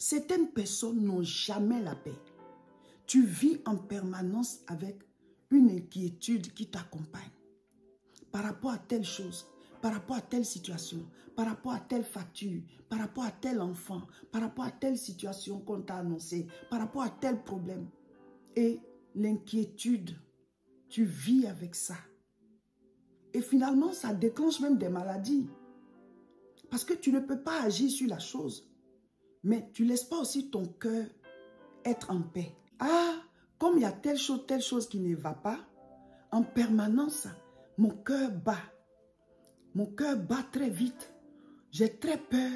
Certaines personnes n'ont jamais la paix. Tu vis en permanence avec une inquiétude qui t'accompagne. Par rapport à telle chose, par rapport à telle situation, par rapport à telle facture, par rapport à tel enfant, par rapport à telle situation qu'on t'a annoncée, par rapport à tel problème. Et l'inquiétude, tu vis avec ça. Et finalement, ça déclenche même des maladies. Parce que tu ne peux pas agir sur la chose. Mais tu ne laisses pas aussi ton cœur être en paix. Ah, comme il y a telle chose qui ne va pas, en permanence, mon cœur bat. Mon cœur bat très vite. J'ai très peur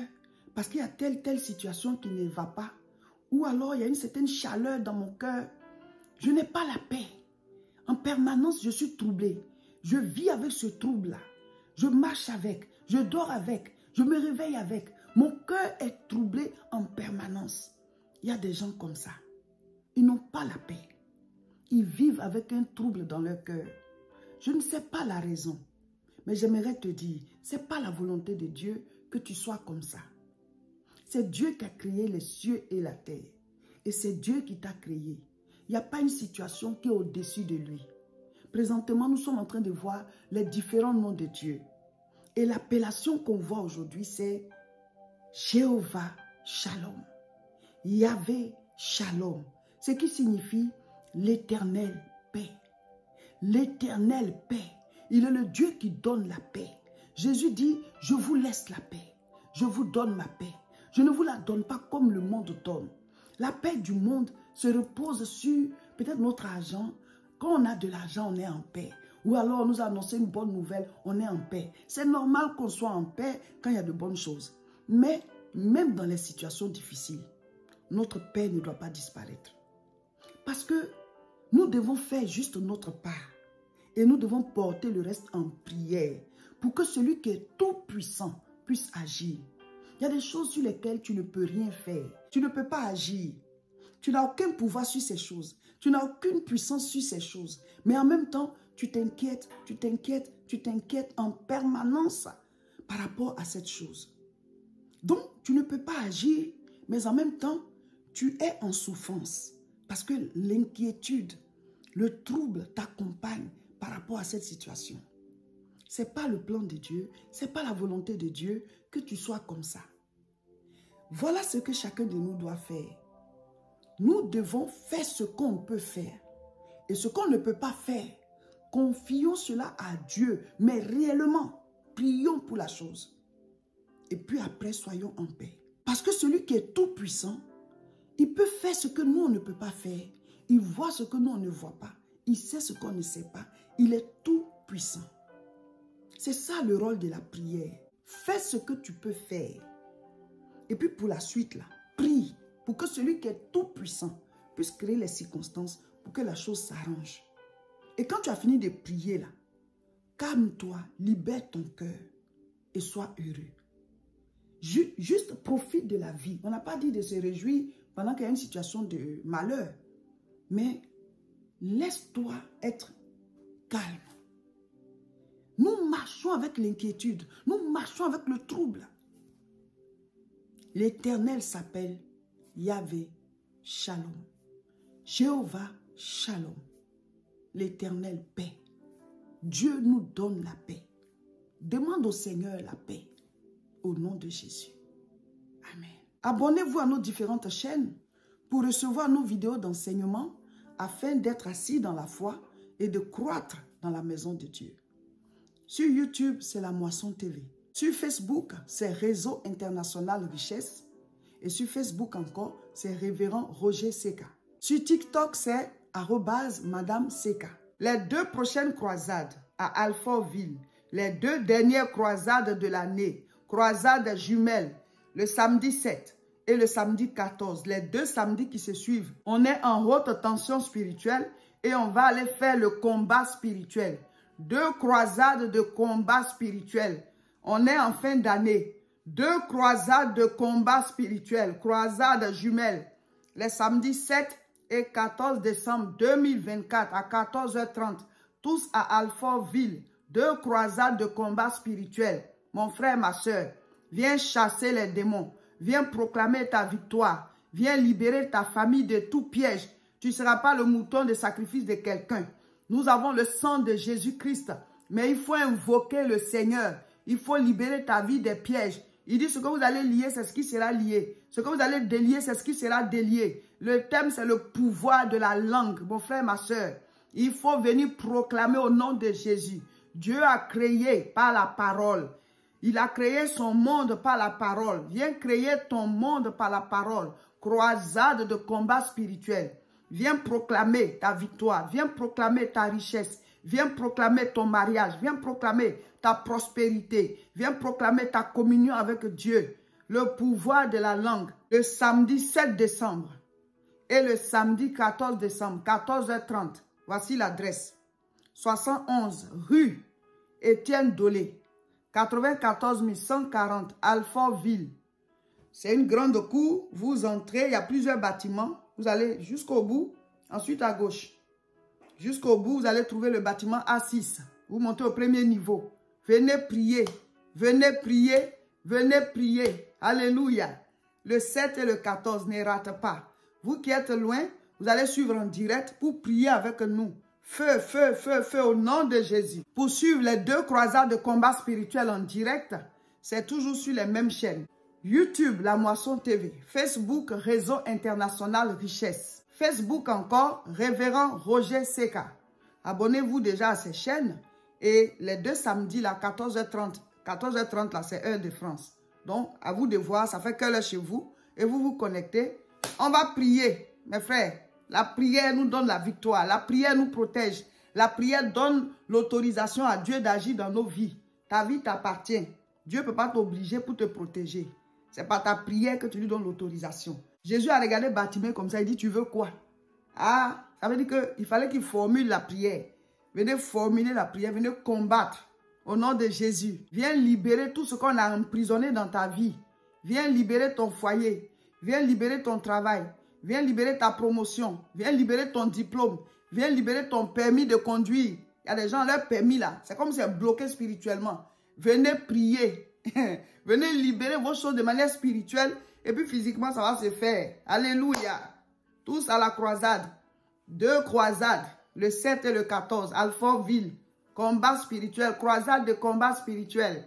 parce qu'il y a telle situation qui ne va pas. Ou alors il y a une certaine chaleur dans mon cœur. Je n'ai pas la paix. En permanence, je suis troublé. Je vis avec ce trouble-là. Je marche avec. Je dors avec. Je me réveille avec. Mon cœur est troublé en permanence. Il y a des gens comme ça. Ils n'ont pas la paix. Ils vivent avec un trouble dans leur cœur. Je ne sais pas la raison. Mais j'aimerais te dire, ce n'est pas la volonté de Dieu que tu sois comme ça. C'est Dieu qui a créé les cieux et la terre. Et c'est Dieu qui t'a créé. Il n'y a pas une situation qui est au-dessus de lui. Présentement, nous sommes en train de voir les différents noms de Dieu. Et l'appellation qu'on voit aujourd'hui, c'est Jéhovah Shalom. Yahvé Shalom. Ce qui signifie l'éternelle paix. L'éternelle paix. Il est le Dieu qui donne la paix. Jésus dit, je vous laisse la paix. Je vous donne ma paix. Je ne vous la donne pas comme le monde donne. La paix du monde se repose sur peut-être notre argent. Quand on a de l'argent, on est en paix. Ou alors on nous a annoncé une bonne nouvelle, on est en paix. C'est normal qu'on soit en paix quand il y a de bonnes choses. Mais même dans les situations difficiles, notre paix ne doit pas disparaître. Parce que nous devons faire juste notre part. Et nous devons porter le reste en prière pour que celui qui est tout puissant puisse agir. Il y a des choses sur lesquelles tu ne peux rien faire. Tu ne peux pas agir. Tu n'as aucun pouvoir sur ces choses. Tu n'as aucune puissance sur ces choses. Mais en même temps, tu t'inquiètes en permanence par rapport à cette chose. Donc, tu ne peux pas agir, mais en même temps, tu es en souffrance. Parce que l'inquiétude, le trouble t'accompagne par rapport à cette situation. Ce n'est pas le plan de Dieu, ce n'est pas la volonté de Dieu que tu sois comme ça. Voilà ce que chacun de nous doit faire. Nous devons faire ce qu'on peut faire. Et ce qu'on ne peut pas faire, confions cela à Dieu, mais réellement, prions pour la chose. Et puis après, soyons en paix. Parce que celui qui est tout puissant, il peut faire ce que nous, on ne peut pas faire. Il voit ce que nous, on ne voit pas. Il sait ce qu'on ne sait pas. Il est tout puissant. C'est ça le rôle de la prière. Fais ce que tu peux faire. Et puis pour la suite, là, prie pour que celui qui est tout puissant puisse créer les circonstances pour que la chose s'arrange. Et quand tu as fini de prier, là, calme-toi, libère ton cœur et sois heureux. Juste profite de la vie. On n'a pas dit de se réjouir pendant qu'il y a une situation de malheur. Mais laisse-toi être calme. Nous marchons avec l'inquiétude. Nous marchons avec le trouble. L'Éternel s'appelle Yahvé Shalom. Jéhovah Shalom. L'Éternel paix. Dieu nous donne la paix. Demande au Seigneur la paix. Au nom de Jésus. Amen. Abonnez-vous à nos différentes chaînes pour recevoir nos vidéos d'enseignement afin d'être assis dans la foi et de croître dans la maison de Dieu. Sur YouTube, c'est La Moisson TV. Sur Facebook, c'est Réseau International Richesse. Et sur Facebook encore, c'est Révérend Roger Seka. Sur TikTok, c'est @Madame Seka. Les 2 prochaines croisades à Alfortville, les 2 dernières croisades de l'année, croisades jumelles, le samedi 7 et le samedi 14, les 2 samedis qui se suivent, on est en haute tension spirituelle et on va aller faire le combat spirituel. 2 croisades de combat spirituel. On est en fin d'année. 2 croisades de combat spirituel, croisades jumelles, les samedis 7 et 14 décembre 2024 à 14h30, tous à Alfortville. 2 croisades de combat spirituel. Mon frère, ma soeur, viens chasser les démons. Viens proclamer ta victoire. Viens libérer ta famille de tout piège. Tu ne seras pas le mouton de sacrifice de quelqu'un. Nous avons le sang de Jésus-Christ. Mais il faut invoquer le Seigneur. Il faut libérer ta vie des pièges. Il dit ce que vous allez lier, c'est ce qui sera lié. Ce que vous allez délier, c'est ce qui sera délié. Le thème, c'est le pouvoir de la langue. Mon frère, ma soeur, il faut venir proclamer au nom de Jésus. Dieu a créé par la parole. Il a créé son monde par la parole. Viens créer ton monde par la parole. Croisade de combat spirituel. Viens proclamer ta victoire. Viens proclamer ta richesse. Viens proclamer ton mariage. Viens proclamer ta prospérité. Viens proclamer ta communion avec Dieu. Le pouvoir de la langue. Le samedi 7 décembre et le samedi 14 décembre, 14h30. Voici l'adresse. 71 rue Étienne Dolé. 94 140 Alfortville. C'est une grande cour. Vous entrez, il y a plusieurs bâtiments. Vous allez jusqu'au bout, ensuite à gauche. Jusqu'au bout, vous allez trouver le bâtiment A6. Vous montez au premier niveau. Venez prier. Venez prier. Venez prier. Alléluia. Le 7 et le 14, ne rate pas. Vous qui êtes loin, vous allez suivre en direct pour prier avec nous. Feu, feu, feu, feu au nom de Jésus. Pour suivre les 2 croisades de combat spirituel en direct, c'est toujours sur les mêmes chaînes. YouTube, La Moisson TV. Facebook, Réseau International Richesse. Facebook encore, Révérend Roger Seka. Abonnez-vous déjà à ces chaînes. Et les 2 samedis, là, 14h30. 14h30, là, c'est heure de France. Donc, à vous de voir, ça fait quelle heure chez vous. Et vous vous connectez. On va prier, mes frères. La prière nous donne la victoire. La prière nous protège. La prière donne l'autorisation à Dieu d'agir dans nos vies. Ta vie t'appartient. Dieu ne peut pas t'obliger pour te protéger. C'est par ta prière que tu lui donnes l'autorisation. Jésus a regardé Bartimée comme ça. Il dit, tu veux quoi? Ah, ça veut dire qu'il fallait qu'il formule la prière. Venez formuler la prière. Venez combattre au nom de Jésus. Viens libérer tout ce qu'on a emprisonné dans ta vie. Viens libérer ton foyer. Viens libérer ton travail. Viens libérer ta promotion. Viens libérer ton diplôme. Viens libérer ton permis de conduire. Il y a des gens, leur permis là, c'est comme si c'est bloqué spirituellement. Venez prier. Venez libérer vos choses de manière spirituelle. Et puis physiquement, ça va se faire. Alléluia. Tous à la croisade. 2 croisades. Le 7 et le 14. Alfortville. Combat spirituel. Croisade de combat spirituel.